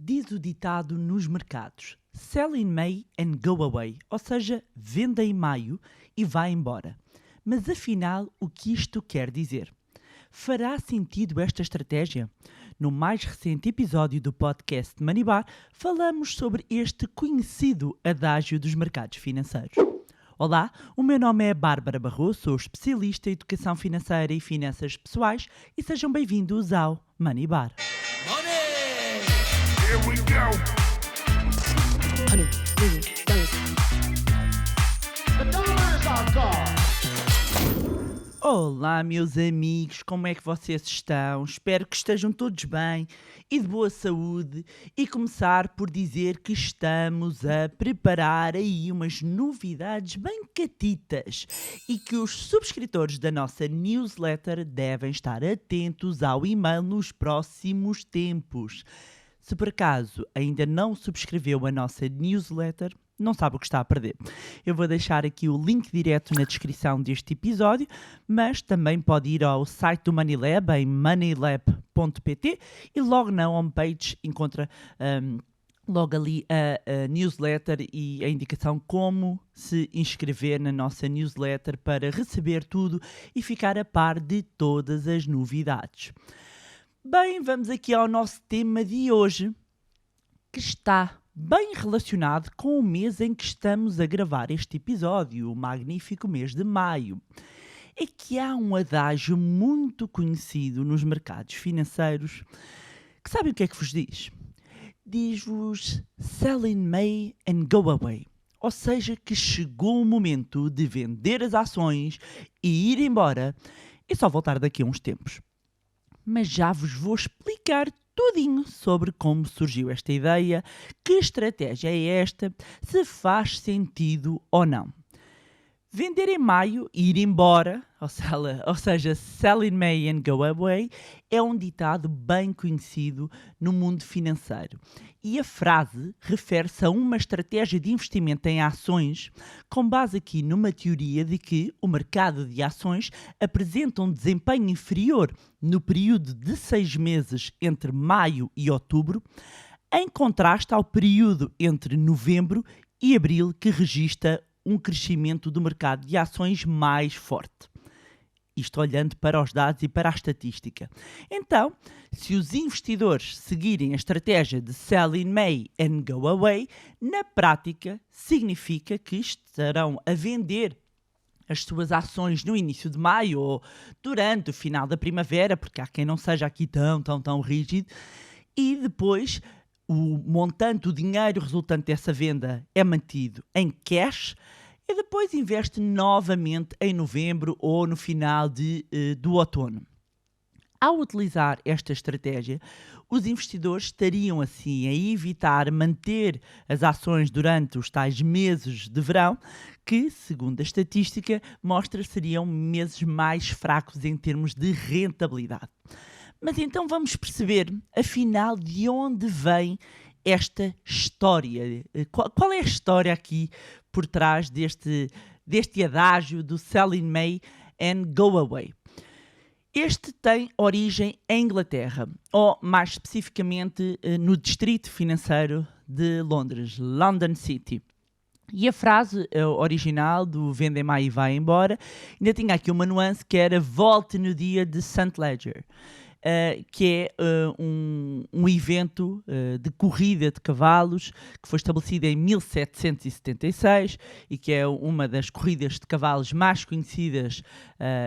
Diz o ditado nos mercados: sell in May and go away, ou seja, venda em maio e vá embora. Mas afinal, o que isto quer dizer? Fará sentido esta estratégia? No mais recente episódio do podcast Moneybar, falamos sobre este conhecido adágio dos mercados financeiros. Olá, o meu nome é Bárbara Barroso, sou especialista em educação financeira e finanças pessoais e sejam bem-vindos ao Moneybar. Here we go. The dollars are gone. Olá, meus amigos, como é que vocês estão? Espero que estejam todos bem e de boa saúde e começar por dizer que estamos a preparar aí umas novidades bem catitas e que os subscritores da nossa newsletter devem estar atentos ao e-mail nos próximos tempos. Se por acaso ainda não subscreveu a nossa newsletter, não sabe o que está a perder. Eu vou deixar aqui o link direto na descrição deste episódio, mas também pode ir ao site do Moneylab em moneylab.pt e logo na homepage encontra logo ali a newsletter e a indicação como se inscrever na nossa newsletter para receber tudo e ficar a par de todas as novidades. Bem, vamos aqui ao nosso tema de hoje, que está bem relacionado com o mês em que estamos a gravar este episódio, o magnífico mês de maio. É que há um adágio muito conhecido nos mercados financeiros que sabe o que é que vos diz? Diz-vos sell in May and go away. Ou seja, que chegou o momento de vender as ações e ir embora e só voltar daqui a uns tempos. Mas já vos vou explicar tudinho sobre como surgiu esta ideia, que estratégia é esta, se faz sentido ou não. Vender em maio e ir embora, ou seja, sell in May and go away, é um ditado bem conhecido no mundo financeiro. E a frase refere-se a uma estratégia de investimento em ações com base aqui numa teoria de que o mercado de ações apresenta um desempenho inferior no período de 6 meses entre maio e outubro, em contraste ao período entre novembro e abril, que registra um crescimento do mercado de ações mais forte. Isto olhando para os dados e para a estatística. Então, se os investidores seguirem a estratégia de sell in May and go away, na prática significa que estarão a vender as suas ações no início de maio ou durante o final da primavera, porque há quem não seja aqui tão rígido, e depois o montante, o dinheiro resultante dessa venda é mantido em cash e depois investe novamente em novembro ou no final do outono. Ao utilizar esta estratégia, os investidores estariam assim a evitar manter as ações durante os tais meses de verão, que, segundo a estatística, mostra seriam meses mais fracos em termos de rentabilidade. Mas então vamos perceber, afinal, de onde vem esta história. Qual é a história aqui por trás deste adágio do sell in May and go away? Este tem origem em Inglaterra, ou mais especificamente no distrito financeiro de Londres, London City. E a frase original do vende em maio e vai embora ainda tinha aqui uma nuance que era volte no dia de St. Leger. Que é um evento de corrida de cavalos que foi estabelecido em 1776 e que é uma das corridas de cavalos mais conhecidas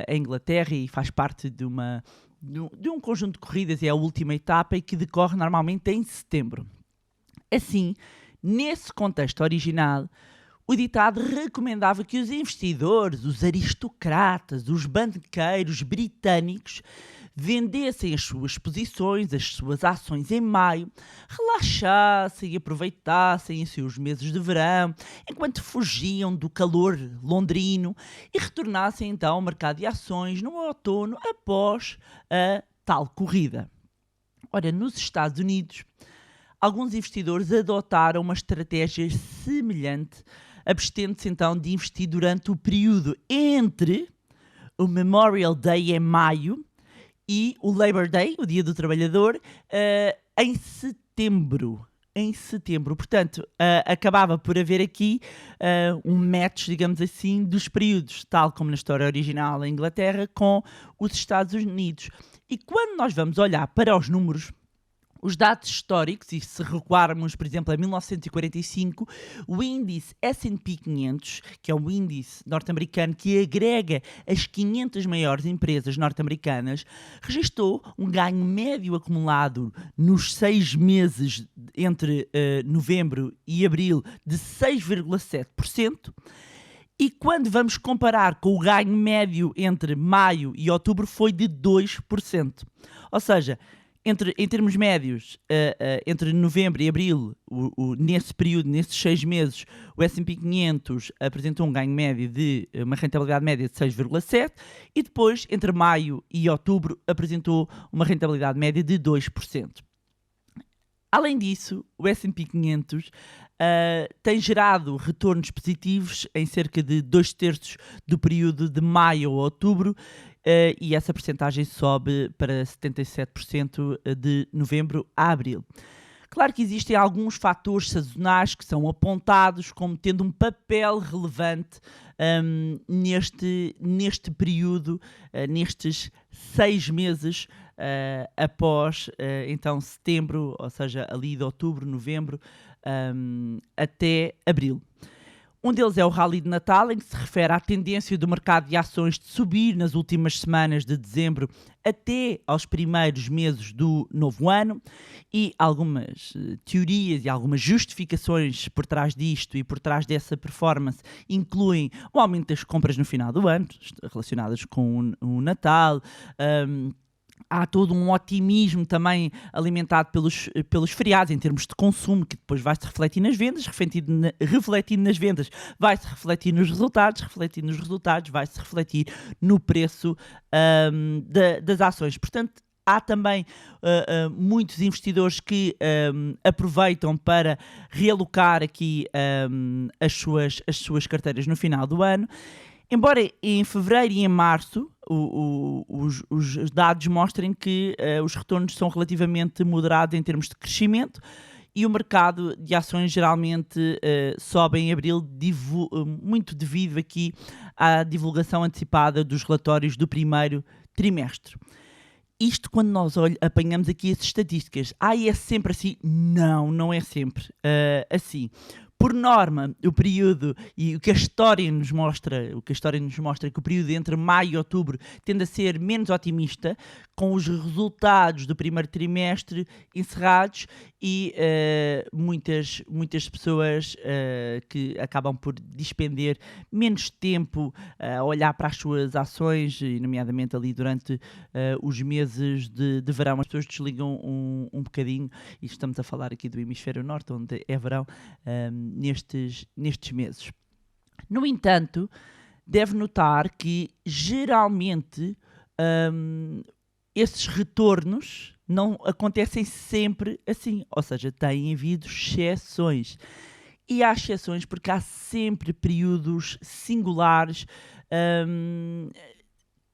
em Inglaterra e faz parte de um conjunto de corridas, é a última etapa e que decorre normalmente em setembro. Assim, nesse contexto original, o ditado recomendava que os investidores, os aristocratas, os banqueiros britânicos vendessem as suas posições, as suas ações em maio, relaxassem e aproveitassem os seus meses de verão, enquanto fugiam do calor londrino e retornassem então ao mercado de ações no outono após a tal corrida. Ora, nos Estados Unidos, alguns investidores adotaram uma estratégia semelhante, abstendo-se então de investir durante o período entre o Memorial Day em maio e o Labor Day, o Dia do Trabalhador, em setembro. setembro. Portanto, acabava por haver aqui um match, digamos assim, dos períodos, tal como na história original a Inglaterra, com os Estados Unidos. E quando nós vamos olhar para os números, os dados históricos, e se recuarmos, por exemplo, a 1945, o índice S&P 500, que é um índice norte-americano que agrega as 500 maiores empresas norte-americanas, registrou um ganho médio acumulado nos 6 meses entre novembro e abril de 6,7%. E quando vamos comparar com o ganho médio entre maio e outubro foi de 2%. Ou seja, em termos médios, entre novembro e abril, nesse período, nesses 6 meses, o S&P 500 apresentou um ganho médio de uma rentabilidade média de 6,7% e depois, entre maio e outubro, apresentou uma rentabilidade média de 2%. Além disso, o S&P 500 tem gerado retornos positivos em cerca de 2/3 do período de maio a outubro, e essa percentagem sobe para 77% de novembro a abril. Claro que existem alguns fatores sazonais que são apontados como tendo um papel relevante neste período, nestes 6 meses após então setembro, ou seja, ali de outubro, novembro, até abril. Um deles é o Rally de Natal, em que se refere à tendência do mercado de ações de subir nas últimas semanas de dezembro até aos primeiros meses do novo ano, e algumas teorias e algumas justificações por trás disto e por trás dessa performance incluem o aumento das compras no final do ano, relacionadas com o Natal. Há todo um otimismo também alimentado pelos feriados em termos de consumo, que depois vai-se refletir nas vendas, refletindo nas vendas vai-se refletir nos resultados, refletindo nos resultados vai-se refletir no preço das ações. Portanto, há também muitos investidores que aproveitam para realocar aqui as suas carteiras no final do ano. Embora em fevereiro e em março os dados mostrem que os retornos são relativamente moderados em termos de crescimento, e o mercado de ações geralmente sobe em abril, muito devido aqui à divulgação antecipada dos relatórios do primeiro trimestre. Isto quando nós apanhamos aqui as estatísticas. É sempre assim? Não é sempre assim. Por norma, o período, e o que a história nos mostra é que o período entre maio e outubro tende a ser menos otimista, com os resultados do primeiro trimestre encerrados e muitas pessoas que acabam por despender menos tempo a olhar para as suas ações, e nomeadamente ali durante os meses de verão. As pessoas desligam um bocadinho, e estamos a falar aqui do hemisfério norte, onde é verão, nestes meses. No entanto, deve notar que geralmente esses retornos não acontecem sempre assim, ou seja, têm havido exceções. E há exceções porque há sempre períodos singulares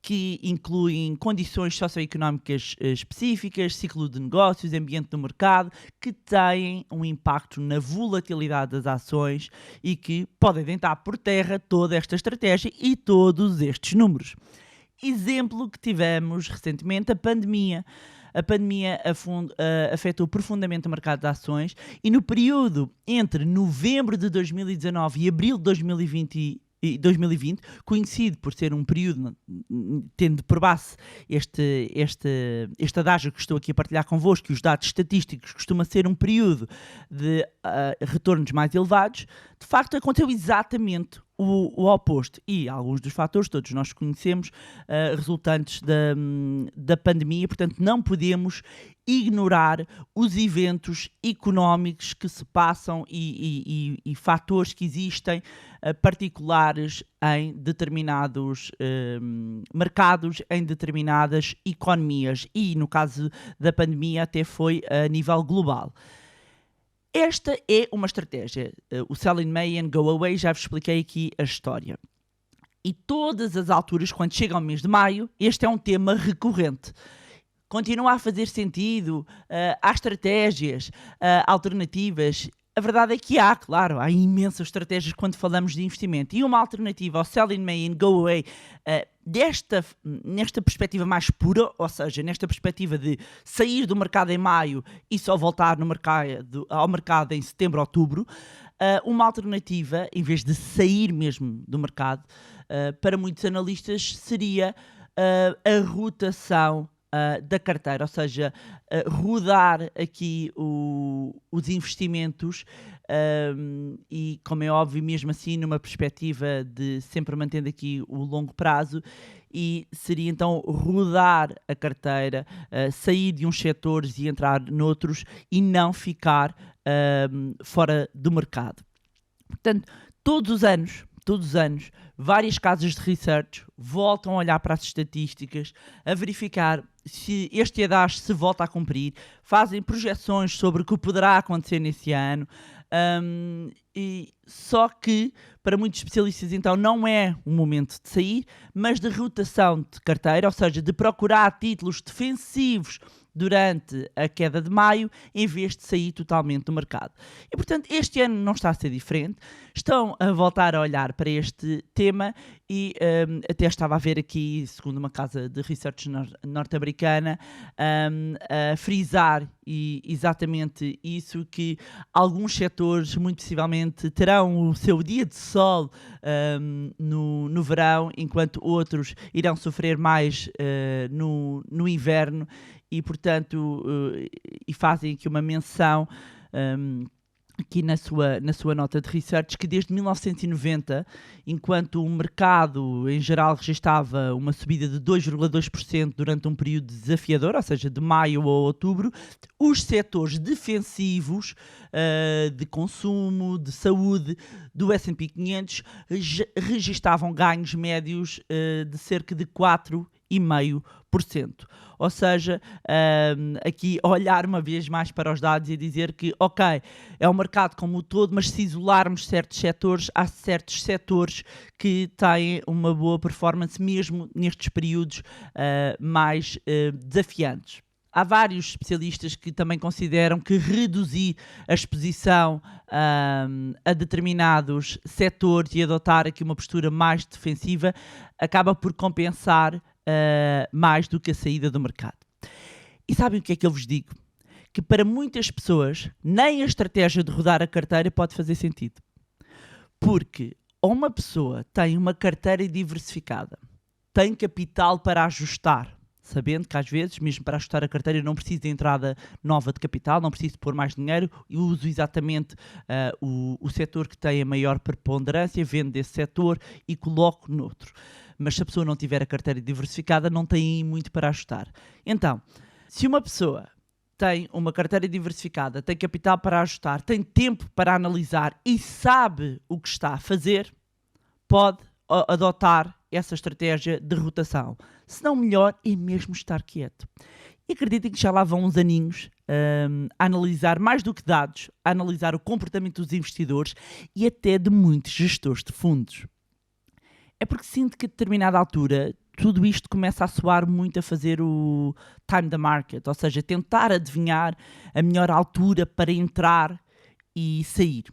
que incluem condições socioeconómicas específicas, ciclo de negócios, ambiente do mercado, que têm um impacto na volatilidade das ações e que podem deitar por terra toda esta estratégia e todos estes números. Exemplo que tivemos recentemente, a pandemia. A pandemia afetou profundamente o mercado de ações, e no período entre novembro de 2019 e abril de 2020, conhecido por ser um período, tendo por base este adágio que estou aqui a partilhar convosco, e os dados estatísticos, costuma ser um período de retornos mais elevados. De facto, aconteceu exatamente o oposto, e alguns dos fatores todos nós conhecemos resultantes da pandemia. Portanto, não podemos ignorar os eventos económicos que se passam e fatores que existem particulares em determinados mercados, em determinadas economias, e no caso da pandemia até foi a nível global. Esta é uma estratégia. O Sell in May and Go Away, já vos expliquei aqui a história. E todas as alturas, quando chega ao mês de maio, este é um tema recorrente. Continua a fazer sentido? Há estratégias alternativas? A verdade é que claro, há imensas estratégias quando falamos de investimento. E uma alternativa ao Sell in May and Go Away, nesta perspectiva mais pura, ou seja, nesta perspectiva de sair do mercado em maio e só voltar ao mercado em setembro, outubro, uma alternativa, em vez de sair mesmo do mercado, para muitos analistas seria a rotação da carteira, ou seja, rodar aqui os investimentos e, como é óbvio, mesmo assim numa perspectiva de sempre mantendo aqui o longo prazo, e seria então rodar a carteira, sair de uns setores e entrar noutros e não ficar fora do mercado. Portanto, todos os anos, várias casas de research voltam a olhar para as estatísticas, a verificar se este EDAS se volta a cumprir, fazem projeções sobre o que poderá acontecer nesse ano, e só que para muitos especialistas então não é o momento de sair, mas de rotação de carteira, ou seja, de procurar títulos defensivos durante a queda de maio, em vez de sair totalmente do mercado. E, portanto, este ano não está a ser diferente. Estão a voltar a olhar para este tema e até estava a ver aqui, segundo uma casa de research norte-americana, a frisar exatamente isso, que alguns setores, muito possivelmente, terão o seu dia de sol no verão, enquanto outros irão sofrer mais no inverno. E, portanto, e fazem aqui uma menção aqui na sua nota de research, que desde 1990, enquanto o mercado em geral registava uma subida de 2,2% durante um período desafiador, ou seja, de maio a outubro, os setores defensivos de consumo, de saúde do S&P 500 registavam ganhos médios de cerca de 4,5%. Ou seja, aqui olhar uma vez mais para os dados e dizer que, ok, é o mercado como um todo, mas se isolarmos certos setores, há certos setores que têm uma boa performance mesmo nestes períodos mais desafiantes. Há vários especialistas que também consideram que reduzir a exposição a determinados setores e adotar aqui uma postura mais defensiva acaba por compensar mais do que a saída do mercado. E sabem o que é que eu vos digo? Que para muitas pessoas nem a estratégia de rodar a carteira pode fazer sentido. Porque ou uma pessoa tem uma carteira diversificada, tem capital para ajustar, sabendo que às vezes, mesmo para ajustar a carteira, eu não preciso de entrada nova de capital, não preciso de pôr mais dinheiro, eu uso exatamente o setor que tem a maior preponderância, vendo desse setor e coloco noutro. Mas se a pessoa não tiver a carteira diversificada, não tem muito para ajustar. Então, se uma pessoa tem uma carteira diversificada, tem capital para ajustar, tem tempo para analisar e sabe o que está a fazer, pode adotar essa estratégia de rotação. Se não, melhor é mesmo estar quieto. E acreditem que já lá vão uns aninhos a analisar mais do que dados, a analisar o comportamento dos investidores e até de muitos gestores de fundos. É porque sinto que a determinada altura tudo isto começa a soar muito a fazer o time the market, ou seja, tentar adivinhar a melhor altura para entrar e sair.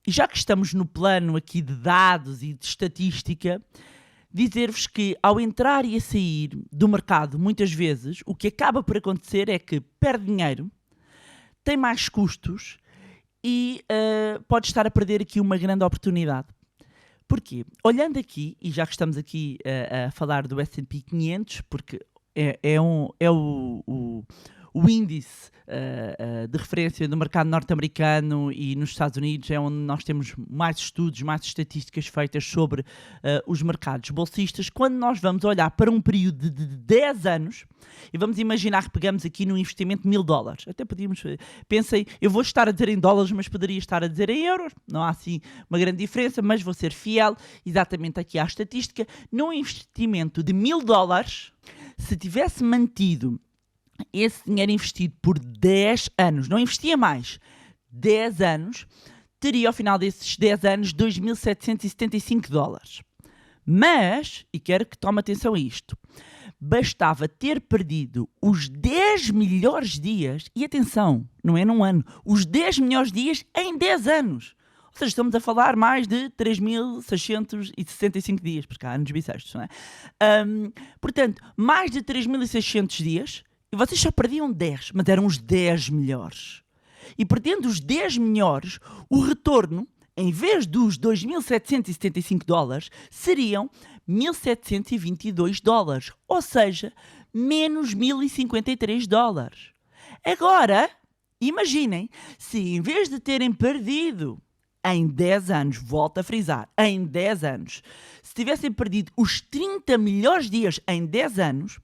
E já que estamos no plano aqui de dados e de estatística, dizer-vos que ao entrar e a sair do mercado, muitas vezes, o que acaba por acontecer é que perde dinheiro, tem mais custos e pode estar a perder aqui uma grande oportunidade. Porquê? Olhando aqui, e já que estamos aqui a falar do S&P 500, porque é o índice de referência do mercado norte-americano e nos Estados Unidos é onde nós temos mais estudos, mais estatísticas feitas sobre os mercados bolsistas. Quando nós vamos olhar para um período de 10 anos e vamos imaginar que pegamos aqui no investimento $1.000, até podíamos, pensem, eu vou estar a dizer em dólares, mas poderia estar a dizer em euros, não há assim uma grande diferença, mas vou ser fiel exatamente aqui à estatística. Num investimento de $1.000, se tivesse mantido esse dinheiro investido por 10 anos, não investia mais, 10 anos, teria ao final desses 10 anos $2.775. Mas, e quero que tome atenção a isto, bastava ter perdido os 10 melhores dias, e atenção, não é num ano, os 10 melhores dias em 10 anos. Ou seja, estamos a falar mais de 3.665 dias, porque há anos bissextos, não é? Portanto, mais de 3.600 dias, e vocês só perdiam 10, mas eram os 10 melhores. E perdendo os 10 melhores, o retorno, em vez dos $2.775, seriam $1.722, ou seja, menos $1.053. Agora, imaginem, se em vez de terem perdido em 10 anos, volto a frisar, em 10 anos, se tivessem perdido os 30 melhores dias em 10 anos,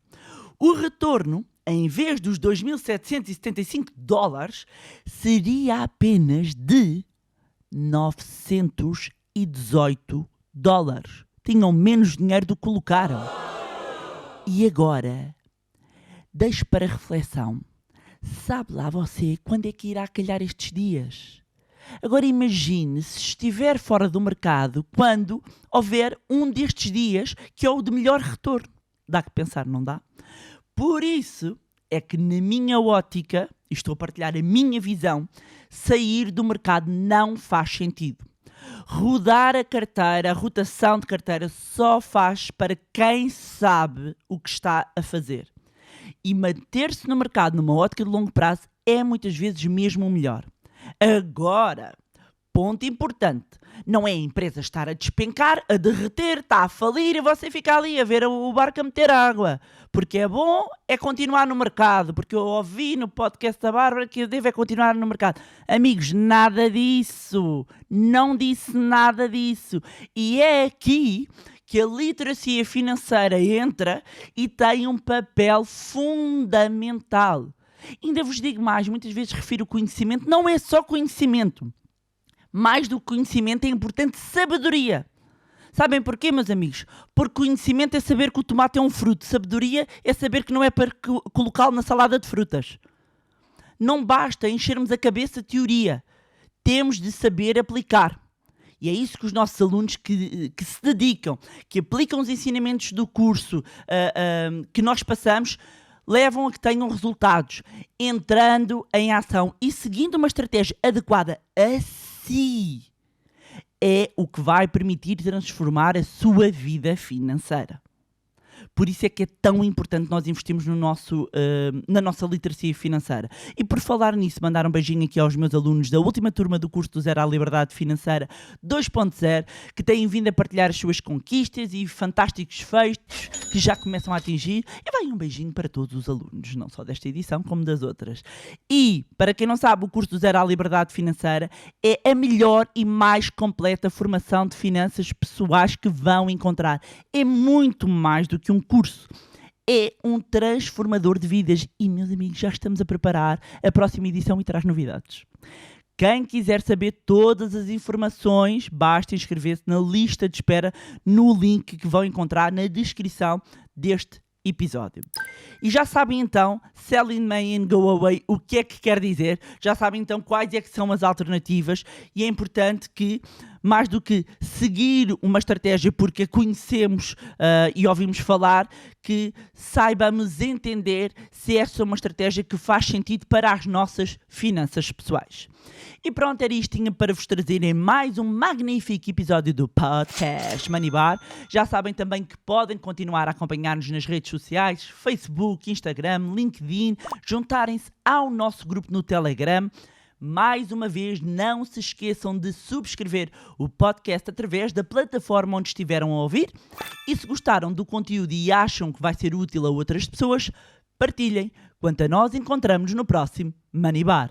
o retorno, em vez dos $2.775, seria apenas de $918. Tinham menos dinheiro do que colocaram. E agora, deixo para reflexão. Sabe lá você quando é que irá calhar estes dias? Agora imagine se estiver fora do mercado quando houver um destes dias que é o de melhor retorno. Dá que pensar, não dá? Por isso é que na minha ótica, e estou a partilhar a minha visão, sair do mercado não faz sentido. Rodar a carteira, a rotação de carteira só faz para quem sabe o que está a fazer. E manter-se no mercado numa ótica de longo prazo é muitas vezes mesmo o melhor. Agora, ponto importante, não é a empresa estar a despencar, a derreter, está a falir e você fica ali a ver o barco a meter água. Porque é bom é continuar no mercado, porque eu ouvi no podcast da Bárbara que eu devo é continuar no mercado. Amigos, nada disso, não disse nada disso. E é aqui que a literacia financeira entra e tem um papel fundamental. Ainda vos digo mais, muitas vezes refiro o conhecimento, não é só conhecimento. Mais do que conhecimento é importante sabedoria. Sabem porquê, meus amigos? Porque conhecimento é saber que o tomate é um fruto. Sabedoria é saber que não é para colocá-lo na salada de frutas. Não basta enchermos a cabeça de teoria. Temos de saber aplicar. E é isso que os nossos alunos que se dedicam, que aplicam os ensinamentos do curso que nós passamos, levam a que tenham resultados, entrando em ação e seguindo uma estratégia adequada a si, é o que vai permitir transformar a sua vida financeira. Por isso é que é tão importante nós investirmos na nossa literacia financeira. E por falar nisso, mandar um beijinho aqui aos meus alunos da última turma do curso do Zero à Liberdade Financeira 2.0, que têm vindo a partilhar as suas conquistas e fantásticos feitos que já começam a atingir. E vai um beijinho para todos os alunos, não só desta edição como das outras. E, para quem não sabe, o curso do Zero à Liberdade Financeira é a melhor e mais completa formação de finanças pessoais que vão encontrar. É muito mais do que um curso. É um transformador de vidas e, meus amigos, já estamos a preparar a próxima edição e traz novidades. Quem quiser saber todas as informações, basta inscrever-se na lista de espera no link que vão encontrar na descrição deste episódio. E já sabem então, sell in May and go away, o que é que quer dizer? Já sabem então quais é que são as alternativas e é importante que, mais do que seguir uma estratégia porque a conhecemos e ouvimos falar, que saibamos entender se essa é uma estratégia que faz sentido para as nossas finanças pessoais. E pronto, era isto para vos trazerem mais um magnífico episódio do podcast Money Bar. Já sabem também que podem continuar a acompanhar-nos nas redes sociais, Facebook, Instagram, LinkedIn, juntarem-se ao nosso grupo no Telegram. Mais uma vez, não se esqueçam de subscrever o podcast através da plataforma onde estiveram a ouvir. E se gostaram do conteúdo e acham que vai ser útil a outras pessoas, partilhem. Quanto a nós, encontramos no próximo Money Bar.